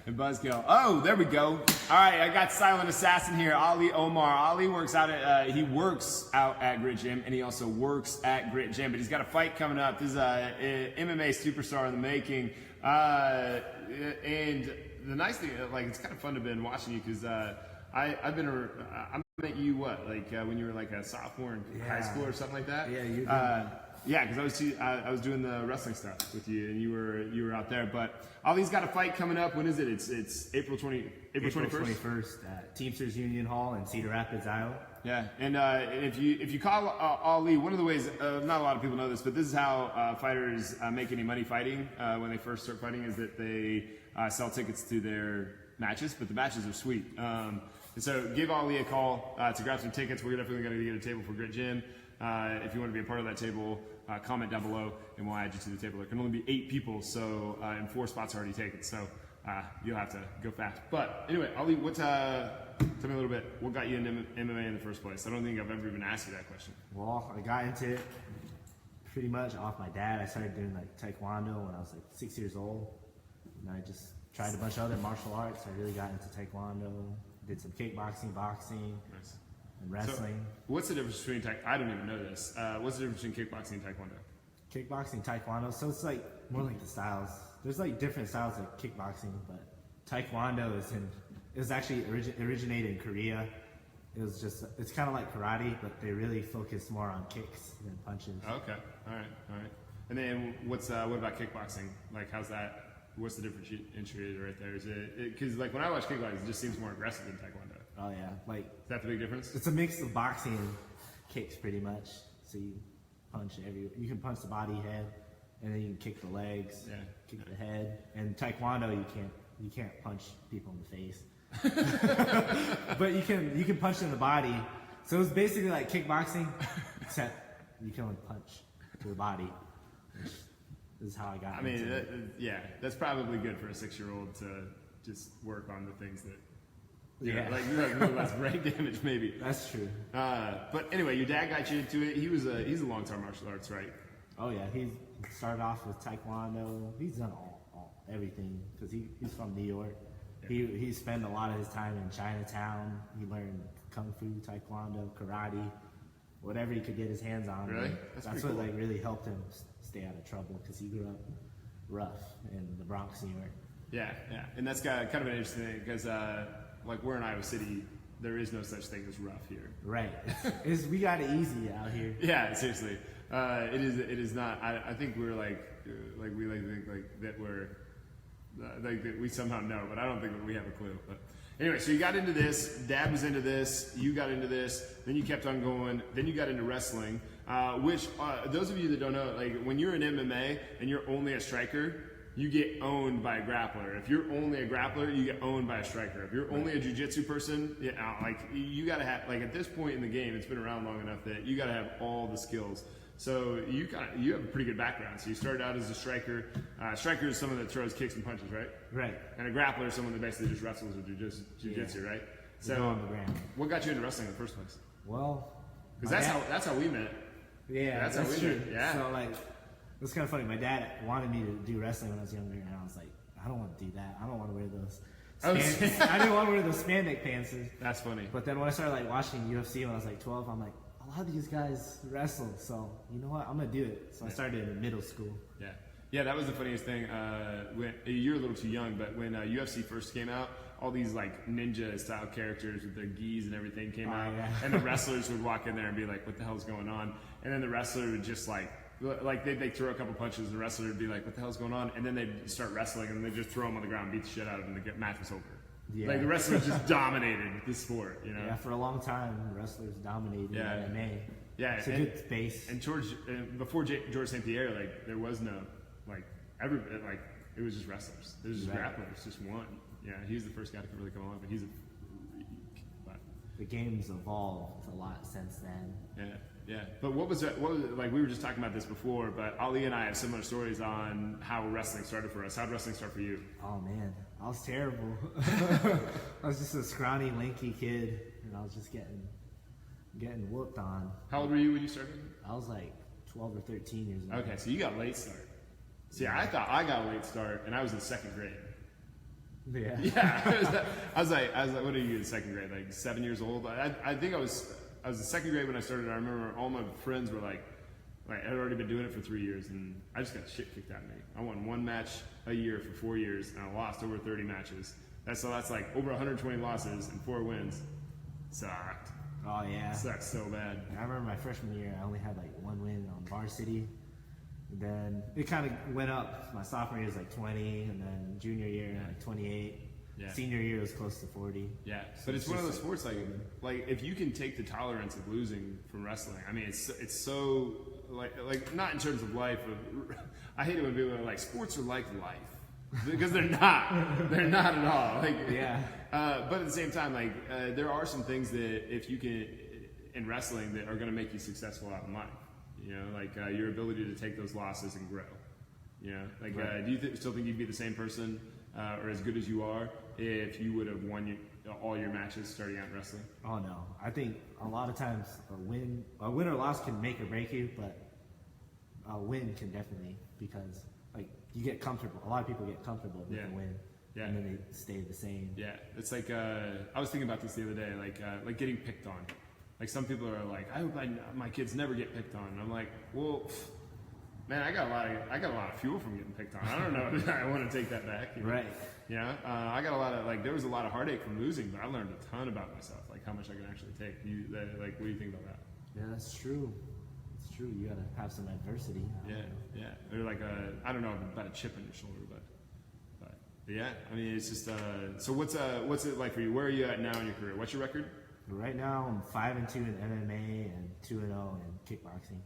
And Buzzkill. Oh, there we go. All right, I got Silent Assassin here. Ali Omar. Ali works out at Grit Gym, and he also works at Grit Gym. But he's got a fight coming up. This is a MMA superstar in the making. And the nice thing, like, it's kind of fun to been watching you because I met you when you were like a sophomore in high school or something like that. Yeah, you. Yeah, because I was doing the wrestling stuff with you, and you were out there. But Ali's got a fight coming up. When is it? It's April 21st. April 21st at Teamsters Union Hall in Cedar Rapids, Iowa. Yeah, and if you call Ali, one of the ways, not a lot of people know this, but this is how fighters make any money fighting when they first start fighting, is that they sell tickets to their matches, but the matches are sweet. And so give Ali a call to grab some tickets. We're definitely going to get a table for Grit Gym. If you want to be a part of that table, comment down below and we'll add you to the table. There can only be 8 people, so and 4 spots are already taken, so you'll have to go fast. But anyway, Ali, tell me a little bit, what got you into MMA in the first place? I don't think I've ever even asked you that question. Well, I got into it pretty much off my dad. I started doing like Taekwondo when I was like 6 years old, and I just tried a bunch of other martial arts. I really got into Taekwondo, did some kickboxing, boxing. Nice. And wrestling. So, what's the difference between I don't even know this. What's the difference between kickboxing and Taekwondo? Kickboxing, Taekwondo. So it's like more like the styles. There's like different styles of kickboxing, but Taekwondo is actually originated in Korea. It's kind of like karate, but they really focus more on kicks than punches. Okay, all right. And then what about kickboxing? Like, how's that? What's the differentiator right there? Is it because like when I watch kickboxing, it just seems more aggressive than Taekwondo. Oh yeah, like is that the big difference? It's a mix of boxing and kicks, pretty much. So you punch you can punch the body, head, and then you can kick the legs, kick the head. And Taekwondo, you can't punch people in the face, but you can punch in the body. So it's basically like kickboxing, except you can only punch to the body. Which is how I got. I mean, into it. That's probably good for a 6-year-old to just work on the things that. Yeah, like less brain damage, maybe. That's true. But anyway, your dad got you into it. He's a long-term martial arts, right? Oh yeah, he started off with Taekwondo. He's done everything because he's from New York. Yeah. He spent a lot of his time in Chinatown. He learned Kung Fu, Taekwondo, karate, whatever he could get his hands on. Really? That's what like really helped him stay out of trouble because he grew up rough in the Bronx, New York. Yeah, and that's kind of an interesting thing because. Like we're in Iowa City, there is no such thing as rough here. Right. We got it easy out here. Yeah, seriously. It is not. I think we're we like to think like that we're like that we somehow know, but I don't think that we have a clue. But anyway, so you got into this. Dad was into this. You got into this. Then you kept on going. Then you got into wrestling, which those of you that don't know, like when you're in MMA and you're only a striker. You get owned by a grappler. If you're only a grappler, you get owned by a striker. If you're only a jiu-jitsu person, you gotta have at this point in the game, it's been around long enough that you gotta have all the skills. So you have a pretty good background. So you started out as a striker. Striker is someone that throws kicks and punches, right? Right. And a grappler is someone that basically just wrestles with jiu-jitsu, right? So on the ground. What got you into wrestling in the first place? Well, because that's how we met. Yeah, that's how we true. met. Yeah. So it's kind of funny. My dad wanted me to do wrestling when I was younger, and I was like, I don't want to do that. I don't want to wear those. I didn't want to wear those spandex pants. That's funny. But then when I started watching UFC when I was 12, I'm like, a lot of these guys wrestle, so you know what? I'm gonna do it. So I started in middle school. Yeah, that was the funniest thing. You're a little too young, but when UFC first came out, all these ninja style characters with their gis and everything came out, and the wrestlers would walk in there and be like, "What the hell's going on?" And then the wrestler would just they'd throw a couple punches, and the wrestler would be like, "What the hell's going on?" And then they'd start wrestling, and they'd just throw them on the ground, beat the shit out of them, and the match was over. Yeah. The wrestlers just dominated the sport, you know. Yeah, for a long time, wrestlers dominated MMA. Yeah, it's a good space. And before George St. Pierre, there was no it was just wrestlers. There was just grapplers, just one. Yeah, he's the first guy to really come along, but he's a freak. But the game's evolved a lot since then. Yeah. But what was we were just talking about this before, but Ali and I have similar stories on how wrestling started for us. How did wrestling start for you? Oh man, I was terrible. I was just a scrawny, lanky kid, and I was just getting whooped on. How old were you when you started? I was 12 or 13 years old. Okay, so you got a late start. See, I thought I got a late start, and I was in 2nd grade. Yeah. Yeah. I was like, what are you in second grade? Like 7 years old? I think I was in second grade when I started. I remember all my friends were like I'd already been doing it for 3 years, and I just got shit kicked out of me. I won one match a year for 4 years, and I lost over 30 matches. That's like over 120 losses and 4 wins. Sucked. Oh yeah. Sucked so bad. I remember my freshman year, I only had like 1 win on varsity. And then it kind of went up. My sophomore year was like 20, and then junior year like 28. Yeah. Senior year was close to 40. Yeah, So but it's one of those like, sports like if you can take the tolerance of losing from wrestling. I mean, it's so like not in terms of life. I hate it when people are like sports are like life because they're not. They're not at all. Like yeah. But at the same time, like there are some things that if you can in wrestling that are going to make you successful out in life. You know, like your ability to take those losses and grow. You know, like Right. do you still think you'd be the same person or as good as you are if you would have won all your matches starting out in wrestling? Oh no, I think a lot of times a win or loss can make or break you, but a win can definitely, because like you get comfortable. A lot of people get comfortable with Yeah. the win, Yeah. and then they stay the same. Yeah, it's like I was thinking about this the other day, like getting picked on. Like some people are like, I hope my kids never get picked on. And I'm like, well, man, I got a lot of fuel from getting picked on. I don't know if I want to take that back. You know? Right. Yeah, I got a lot of there was a lot of heartache from losing, but I learned a ton about myself, like how much I can actually take. What do you think about that? Yeah, that's true. It's true. You gotta have some adversity. Yeah. Or like I don't know about a chip in your shoulder, but yeah. I mean, it's just so what's it like for you? Where are you at now in your career? What's your record? Right now, I'm 5-2 in MMA and 2-0 in kickboxing.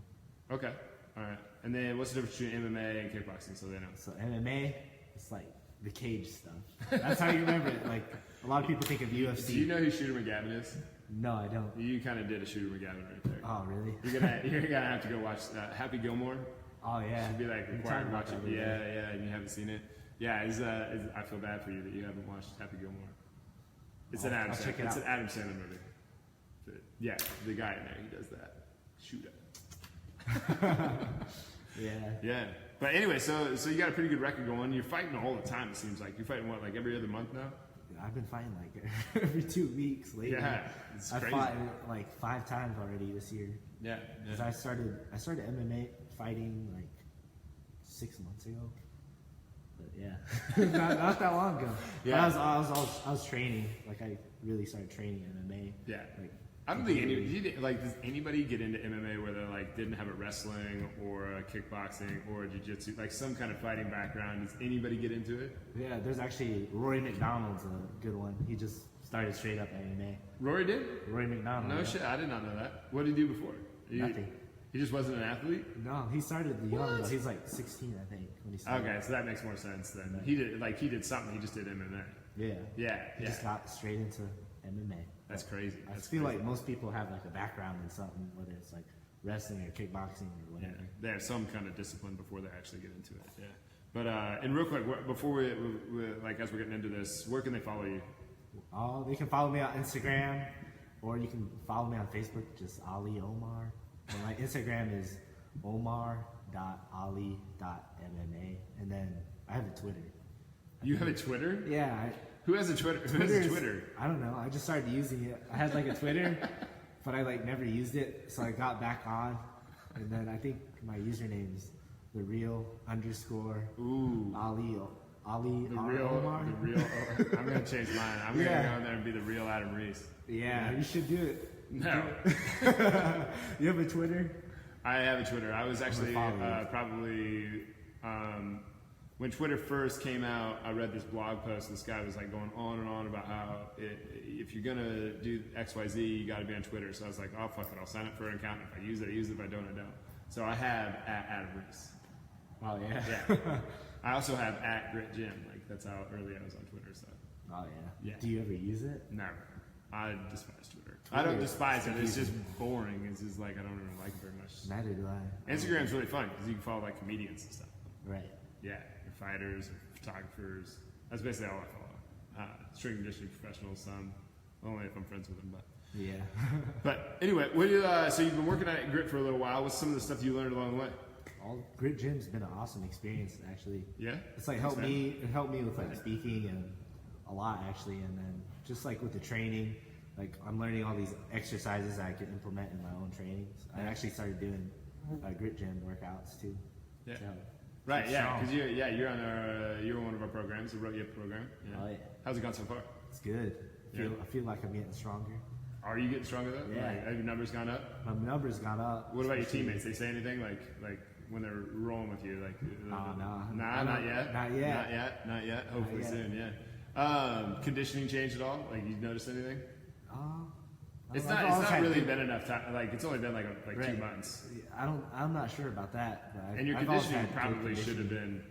Okay, all right. And then what's the difference between MMA and kickboxing? So they know. So MMA, it's like the cage stuff. That's how you remember it. Like a lot of people think of UFC. Do you know who Shooter McGavin is? No, I don't. You kind of did a Shooter McGavin right there. Oh, really? You're gonna have to go watch Happy Gilmore. Oh yeah. Should be like You required to talked watch about it. that Yeah, earlier. yeah. And you haven't seen it. Yeah, I feel bad for you that you haven't watched Happy Gilmore. It's an Adam. I'll check it It's out. an Adam Sandler movie. Yeah, the guy in there, he does that. Shooter. Yeah. Yeah. But anyway, so you got a pretty good record going. You're fighting all the time. It seems like you're fighting what, like every other month now? I've been fighting like every 2 weeks lately. Yeah, it's I crazy. fought like 5 times already this year. Yeah. 'Cause I started MMA fighting like 6 months ago. But yeah, not that long ago. Yeah. But I was training. Like I really started training MMA. Yeah. Like I don't think does anybody get into MMA where they like didn't have a wrestling or a kickboxing or a jiu-jitsu, like some kind of fighting background? Does anybody get into it? yeah, there's actually Rory McDonald's a good one. He just started straight up MMA. Rory did? Rory McDonald. No yeah. shit, I did not know that. What did he do before? Nothing. He just wasn't an athlete? No, he started young. What? Though. He's like 16, I think, when he started. Okay, so that makes more sense then. He did something, he just did MMA. Yeah. Yeah, He just got straight into MMA. That's crazy. I That's feel crazy. like most people have like a background in something, whether it's like wrestling or kickboxing or Yeah, whatever. they have some kind of discipline before they actually get into it. Yeah. But and real quick, before we like as we're getting into this, where can they follow you? Oh, you can follow me on Instagram, or you can follow me on Facebook, just Ali Omar. And my Instagram is omar.ali.mma, and then I have a Twitter. You have a Twitter? Yeah. Who has a Twitter? Who has a Twitter? I don't know. I just started using it. I had like a Twitter, but I like never used it, so I got back on, and then I think my username's the real underscore Ooh. Ali The R. real, Omar. I'm gonna change mine. I'm gonna go in there and be the real Adam Reese. Yeah, you should do it. No, You have a Twitter? I have a Twitter. I was actually follow you. probably when Twitter first came out. I read this blog post. This guy was like going on and on about how if you're gonna do XYZ, you got to be on Twitter. So I was like, oh fuck it, I'll sign up for an account. If I use it, I use it. If I don't, I don't. So I have @Adam Reese. Oh yeah. Yeah. I also have @GritGym. Like that's how early I was on Twitter. So Oh yeah. Yeah. Do you ever use it? never. I despise Twitter. I don't despise it. It's just boring. It's just like I don't really like it very much. Neither do I. Instagram's really fun because you can follow like comedians and stuff. Right. Yeah, or fighters, or photographers. That's basically all I follow. String conditioning professionals, some. Only if I'm friends with them, but. Yeah. But anyway, so you've been working at Grit for a little while. What's some of the stuff you learned along the way? Grit Gym's been an awesome experience, actually. Yeah. It's like Thanks, it helped me with like speaking and a lot actually. And then just like with the training, like I'm learning all these exercises I can implement in my own trainings. I actually started doing grit gym workouts too. Yeah. So, Right, yeah, because you're on one of our programs, the Road program. Yeah. Oh yeah, How's it gone so far? it's good. I feel like I'm getting stronger. Are you getting stronger though? Yeah. Like, have your numbers gone up? My numbers gone up. What about your teammates? They say anything like when they're rolling with you? Like, no. Nah, not yet. Not yet. Hopefully Not yet. soon. Yeah. Conditioning changed at all? Like, you noticed anything? It's not really been enough time. Like, it's only been like 2 months. I'm not sure about that. But And your I've always conditioning had good probably should have conditioning. been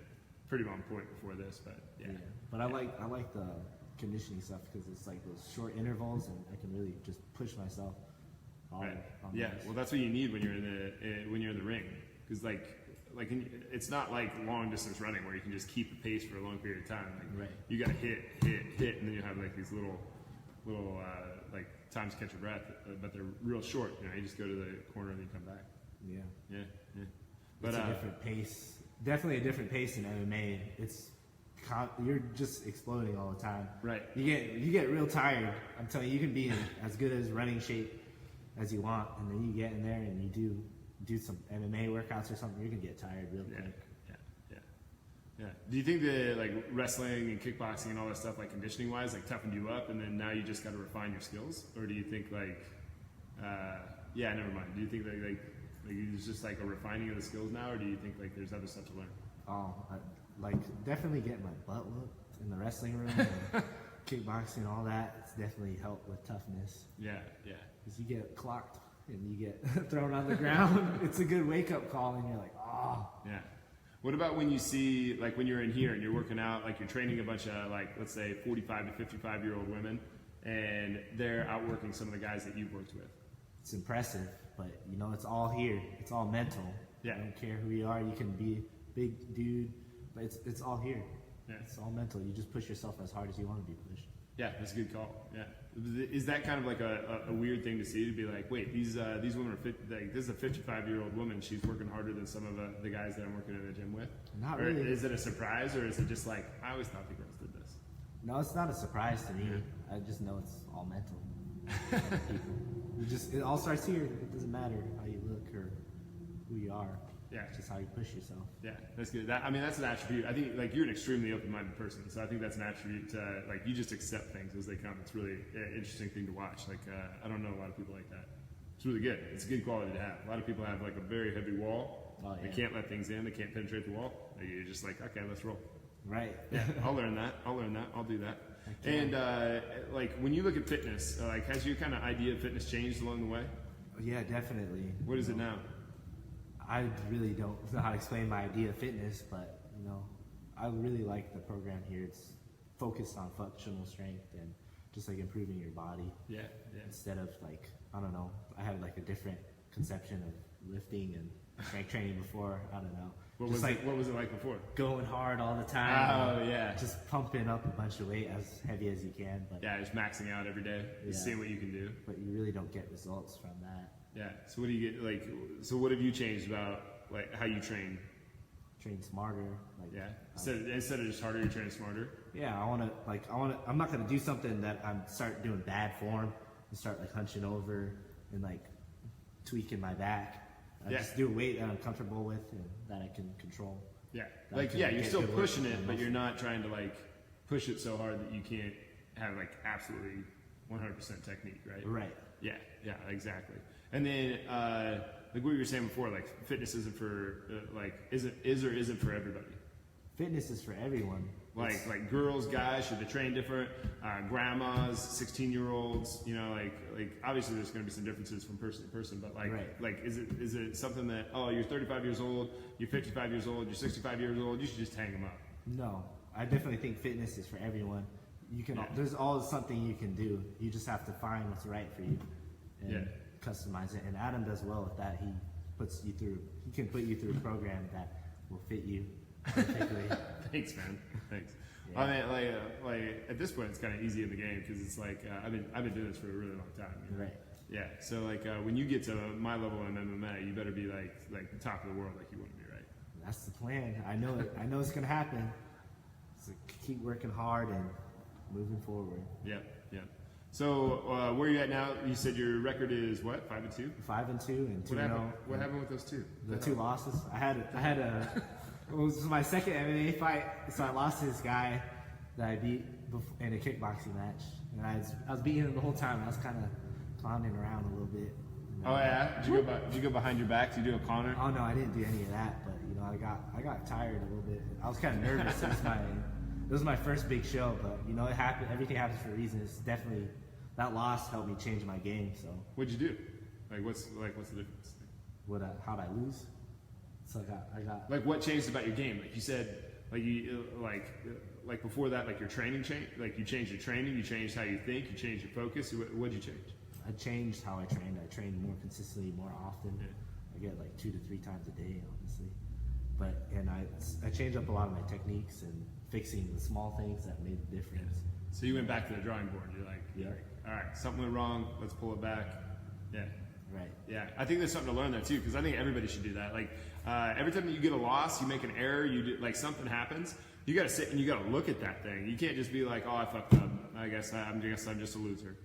pretty on point before this, but yeah. But I like the conditioning stuff because it's like those short intervals, and I can really just push myself. Right. on Yeah. those. Well, that's what you need when you're in the ring, because it's not like long distance running where you can just keep the pace for a long period of time. Like, Right. You got to hit, and then you have like these little like times to catch your breath, but they're real short. You know, you just go to the corner and then you come back. Yeah. Yeah. But It's a different pace. Definitely a different pace in MMA. You're just exploding all the time. Right. You get real tired. I'm telling you, you can be in as good as running shape as you want, and then you get in there and you do some MMA workouts or something. You're gonna get tired real quick. Yeah. Do you think that like wrestling and kickboxing and all that stuff, like conditioning wise, like toughened you up, and then now you just got to refine your skills, or do you think like, never mind. Do you think like it's just like a refining of the skills now, or do you think like there's other stuff to learn? Oh, definitely getting my butt whooped in the wrestling room, and kickboxing, and all that. It's definitely helped with toughness. Yeah. Because you get clocked and you get thrown on the ground. It's a good wake up call, and you're like, oh. Yeah. What about when you see, like when you're in here and you're working out, like you're training a bunch of like, let's say 45 to 55-year-old women, and they're outworking some of the guys that you've worked with? It's impressive, but it's all here. It's all mental. Yeah. I don't care who you are. You can be a big dude, but it's all here. Yeah. It's all mental. You just push yourself as hard as you want to be pushed. Yeah, that's a good call. Yeah. Is that kind of like a weird thing to see, to be like, wait, these women are like, this is a 55-year-old woman. She's working harder than some of the guys that I'm working in the gym with. Not or really. Is it a surprise, or is it just like, I always thought the girls did this? No, it's not a surprise to me. I just know it's all mental. It all starts here. It doesn't matter how you look or who you are. Yeah. It's just how you push yourself. Yeah, that's good. That's an attribute. I think like you're an extremely open-minded person, so I think that's an attribute. Like you just accept things as they come. It's really an interesting thing to watch. Like I don't know a lot of people like that. It's really good. It's a good quality to have. A lot of people have like a very heavy wall. Oh, yeah. They can't let things in. They can't penetrate the wall. You're just like, okay, let's roll. Right. Yeah, I'll learn that. I'll do that. And like when you look at fitness, like has your kind of idea of fitness changed along the way? Yeah, definitely. What is it now? I really don't know how to explain my idea of fitness, but I really like the program here. It's focused on functional strength and just like improving your body. Yeah. Instead of like, I don't know, I had like a different conception of lifting and strength training before. I don't know. What was it like before? Going hard all the time. Oh yeah. Just pumping up a bunch of weight as heavy as you can. But Yeah, just maxing out every day, just seeing what you can do. But you really don't get results from that. Yeah. So what do you get like? So what have you changed about like how you train? Train smarter. Like, Yeah. Instead of just harder, you train smarter. Yeah, I'm not gonna do something that I'm start doing bad form and start like hunching over and like tweaking my back. I just do a weight that I'm comfortable with and that I can control. Yeah. That Like can you're get still good work pushing with it, my but you're muscle. not trying to like push it so hard that you can't have like absolutely 100% technique, right? Right. Yeah, exactly. And then, like what you were saying before, like fitness isn't for isn't for everybody. Fitness is for everyone. Like girls, guys, should they train different? Grandmas, 16-year-olds, like obviously there's going to be some differences from person to person, but like is it something that you're 35 years old, you're 55 years old, you're 65 years old, you should just hang them up? No, I definitely think fitness is for everyone. You can. Yeah. There's always something you can do. You just have to find what's right for you and customize it. And Adam does well with that. He can put you through a program that will fit you perfectly. Thanks, man. Thanks. Yeah. I mean, like at this point, it's kind of easy in the game because it's like I've been doing this for a really long time. Right. Yeah. So like when you get to my level in MMA, you better be like the top of the world, like you want to be, right? That's the plan. I know it. I know it's gonna happen. So keep working hard and moving forward. Yep. Yep. So where are you at now? You said your record is what? 5-2. 5-2 and 2-0. What happened with those two? The two losses. I had a. It was my second MMA fight, so I lost to this guy that I beat in a kickboxing match, and I was beating him the whole time. I was kind of clowning around a little bit. Oh yeah, did you go behind your back? Did you do a corner? Oh no, I didn't do any of that. But you know, I got tired a little bit. I was kind of nervous. It was my first big show, but you know, it happened. Everything happens for a reason. It's definitely that loss helped me change my game. So what'd you do? What's the difference? How'd I lose? So I got like what changed about your game? Like you said, like before that, like your training changed. Like you changed your training, you changed how you think, you changed your focus. What'd you change? I changed how I trained. I trained more consistently, more often. Yeah. I get like 2 to 3 times a day, honestly. And I changed up a lot of my techniques and fixing the small things that made the difference. So you went back to the drawing board. You're like, all right, something went wrong. Let's pull it back. Yeah. Right. Yeah, I think there's something to learn there too, because I think everybody should do that. Like every time you get a loss, you make an error, you do, like something happens, you got to sit and you got to look at that thing. You can't just be like, oh, I fucked up. I guess I'm just a loser.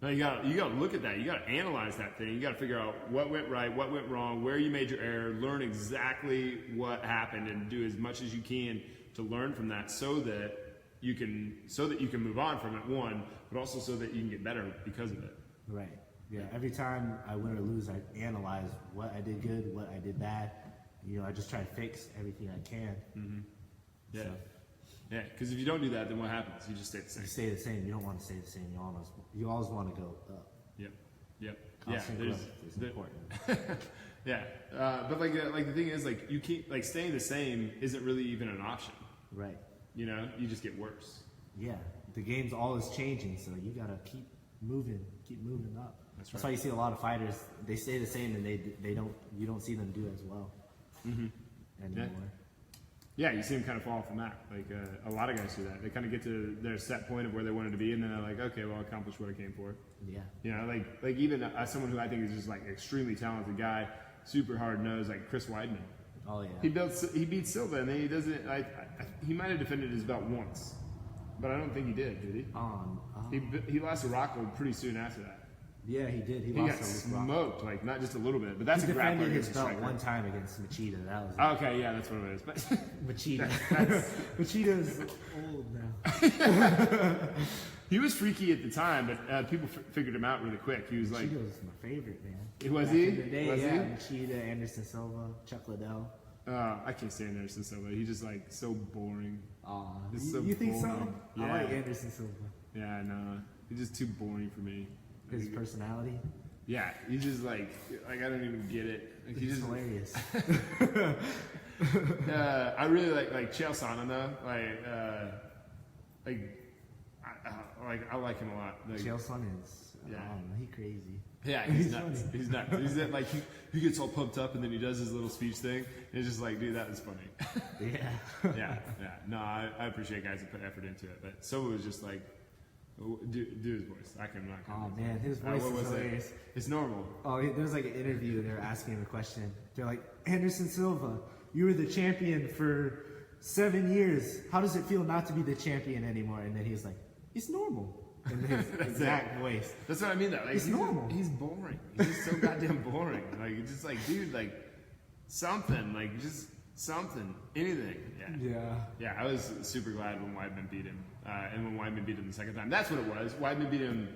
No, you got to look at that. You got to analyze that thing. You got to figure out what went right, what went wrong, where you made your error, learn exactly what happened, and do as much as you can to learn from that, so that you can move on from it. One, but also so that you can get better because of it. Right. Yeah, every time I win or lose, I analyze what I did good, what I did bad. You know, I just try to fix everything I can. Mm-hmm. Yeah. So, yeah, because if you don't do that, then what happens? You just stay the same. You stay the same. You don't want to stay the same. You always want to go up. Yep. Yep. Constant yeah. growth is important. Yeah. But like the thing is, like, you keep like staying the same isn't really even an option. Right. You know, you just get worse. Yeah. The game's always changing, so you gotta keep moving up. That's why you see a lot of fighters, they stay the same and you don't see them do as well anymore. Yeah, you see them kind of fall off the map. Like a lot of guys do that. They kind of get to their set point of where they wanted to be, and then they're like, okay, well, I accomplished what I came for. Yeah. You know, like even someone who I think is just like extremely talented guy, super hard nosed, like Chris Weidman. Oh yeah. He beat Silva, and then he doesn't. He might have defended his belt once, but I don't think he did he? He lost to Rocco pretty soon after that. Yeah, he did. He got smoked, like not just a little bit, but that's he a grappler. Defended his belt one time against Machida. That was okay. Yeah, that's what it is. But Machida. Machida's old now. He was freaky at the time, but people figured him out really quick. He was Machida like, was my favorite, man. Was Back he? in the day, Was yeah. he? Machida, Anderson Silva, Chuck Liddell. I can't stand Anderson Silva. He's just like so boring. You think so? Yeah. I like Anderson Silva. Yeah, no, he's just too boring for me. His personality. Yeah, he's just like I don't even get it. Like, he's just hilarious. I really like Chael Sonnen though. I like him a lot. Like, Chael Sonnen's, he crazy. Yeah, he's nuts. He's nuts. He's that, like he gets all pumped up and then he does his little speech thing. And it's just like, dude, that was funny. Yeah. Yeah. No, I appreciate guys that put effort into it. But Silva was just like, do his voice. I can not. Oh man, his voice is hilarious. It's normal. Oh, there was like an interview. They were asking him a question. They're like, Anderson Silva, you were the champion for 7 years. How does it feel not to be the champion anymore? And then he's like, it's normal. In his exact voice. That's what I mean though. Like, it's normal. He's boring. He's just so goddamn boring. Like it's just like, dude, like something, like just something, anything. Yeah. I was super glad when Weidman beat him, and when Weidman beat him the second time. That's what it was. Weidman beat him.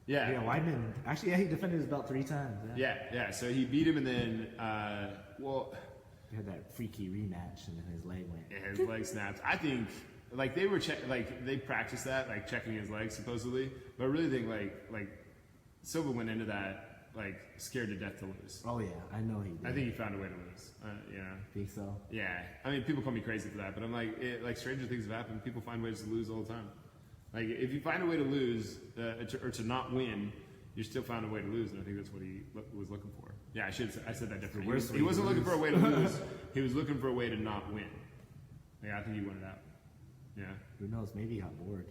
Yeah. Yeah. Weidman. Actually, he defended his belt 3 times. Yeah. So he beat him, and then he had that freaky rematch, and then his leg went. Yeah, his leg snapped. I think. Like they were they practiced that, like checking his legs supposedly, but I really think like Silva went into that like scared to death to lose. Oh yeah, I know he did. I think he found a way to lose. Think so? Yeah, I mean people call me crazy for that, but I'm like stranger things have happened. People find ways to lose all the time. Like if you find a way to lose or to not win, you still found a way to lose, and I think that's what he was looking for. Yeah, I said that differently. He wasn't looking for a way to lose. He was looking for a way to not win. Yeah, I think he wanted out. Yeah. Who knows? Maybe he got bored.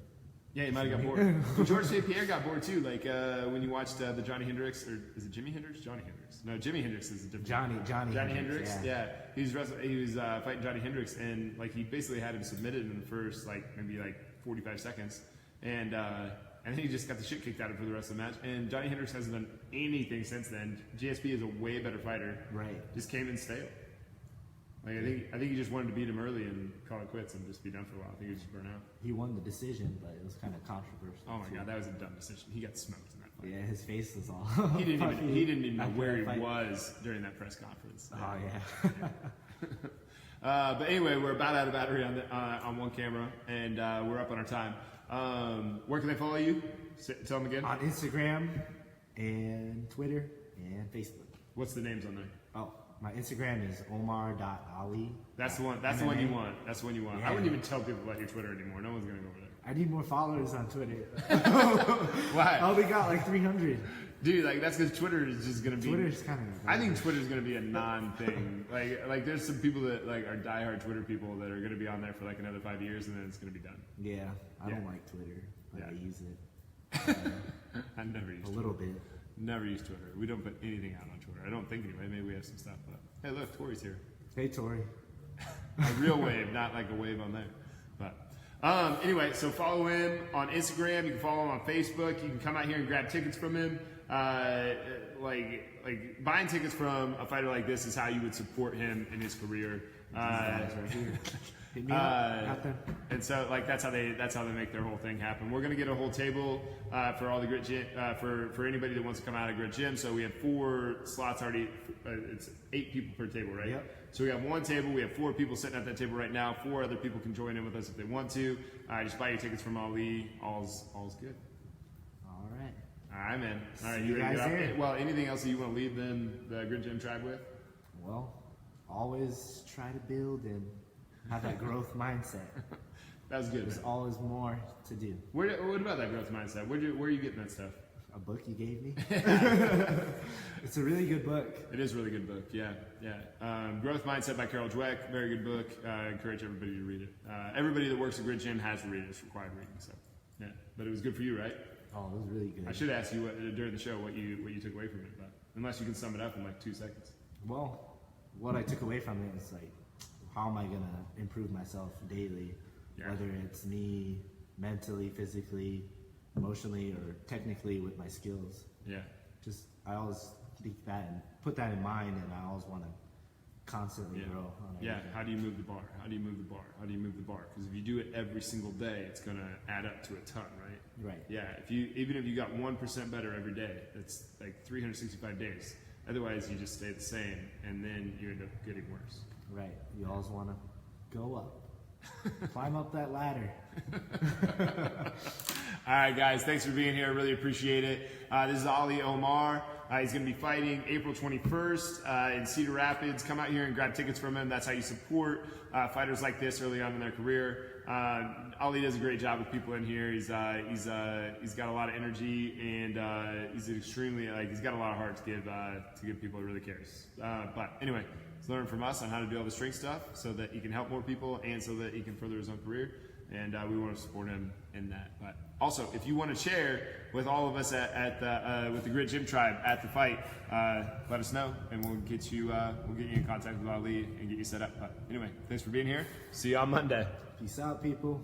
Yeah, he might have got bored. Well, George St. Pierre got bored too. Like when you watched the Johnny Hendricks, or is it Jimi Hendrix? Johnny Hendrix. No, Jimi Hendrix is a different. Johnny Hendricks. Yeah. He was fighting Johnny Hendricks, and like he basically had him submitted in the first maybe 45 seconds, and then he just got the shit kicked out of him for the rest of the match. And Johnny Hendricks hasn't done anything since then. GSP is a way better fighter. Right. Just came in stale. Like I think he just wanted to beat him early and call it quits and just be done for a while. I think he just burned out. He won the decision, but it was kind of controversial. Oh my god, that was a dumb decision. He got smoked in that fight. Yeah, his face was all. He didn't even know where he was during that press conference. Oh yeah. But anyway, we're about out of battery on one camera, and we're up on our time. Where can they follow you? Tell them again. On Instagram and Twitter and Facebook. What's the names on there? Oh, my Instagram is omar.ali. That's the one. That's the one you want. That's the one you want. Yeah. I wouldn't even tell people about your Twitter anymore. No one's gonna go over there. I need more followers on Twitter. Why? I only got like 300. Dude, like that's because Twitter is just gonna be. Twitter's kind of. I think Twitter's gonna be a non-thing. like there's some people that like are diehard Twitter people that are gonna be on there for like another 5 years and then it's gonna be done. Yeah, I Yeah. don't like Twitter, but Yeah. I use it I never use a Twitter. little bit. Never use Twitter. We don't put anything out on Twitter. I don't think anyway. Maybe we have some stuff. But hey, look, Tori's here. Hey, Tori. A real wave, not like a wave on there. But anyway, so follow him on Instagram. You can follow him on Facebook. You can come out here and grab tickets from him. Like buying tickets from a fighter like this is how you would support him in his career. These guys right here. Hit me up. Out there. And so, like that's how they make their whole thing happen. We're gonna get a whole table for all the Grit Gym for anybody that wants to come out of Grit Gym. So we have 4 slots already. It's 8 people per table, right? Yep. So we have one table. We have 4 people sitting at that table right now. 4 other people can join in with us if they want to. Just buy your tickets from Ali. All's good. All right. All right, man. All right, See you you ready to guys get there. up? Well, anything else that you want to leave the Grit Gym tribe with? Well, always try to build and have that growth mindset. That was good. There's Man. always more to do. What about that growth mindset? Where are you getting that stuff? A book you gave me. It's a really good book. It is a really good book. Yeah. Growth Mindset by Carol Dweck. Very good book. I encourage everybody to read it. Everybody that works at Grid Gym has to read it. It's required reading. So, yeah. But it was good for you, right? Oh, it was really good. I should ask you during the show what you took away from it, but unless you can sum it up in like 2 seconds. Well, what I took away from it is like, how am I gonna improve myself daily? Yeah. Whether it's me mentally, physically, emotionally, or technically with my skills. Yeah. Just I always think that and put that in mind, and I always want to constantly grow. On Yeah. everything. How do you move the bar? How do you move the bar? How do you move the bar? Because if you do it every single day, it's gonna add up to a ton, right? Right. Yeah. Even if you got 1% better every day, it's like 365 days. Otherwise, you just stay the same, and then you end up getting worse. Right. You always want to go up, climb up that ladder. All right, guys. Thanks for being here. I really appreciate it. This is Ali Omar. He's going to be fighting April 21st in Cedar Rapids. Come out here and grab tickets from him. That's how you support fighters like this early on in their career. Ali does a great job with people in here. He's got a lot of energy, and he's he's got a lot of heart to give people that really cares. But anyway, he's learning from us on how to do all the strength stuff so that he can help more people and so that he can further his own career. And we want to support him in that. But also, if you want to share with all of us with the Grit Gym Tribe at the fight, let us know, and we'll get you in contact with Ali and get you set up. But anyway, thanks for being here. See you on Monday. Peace out, people.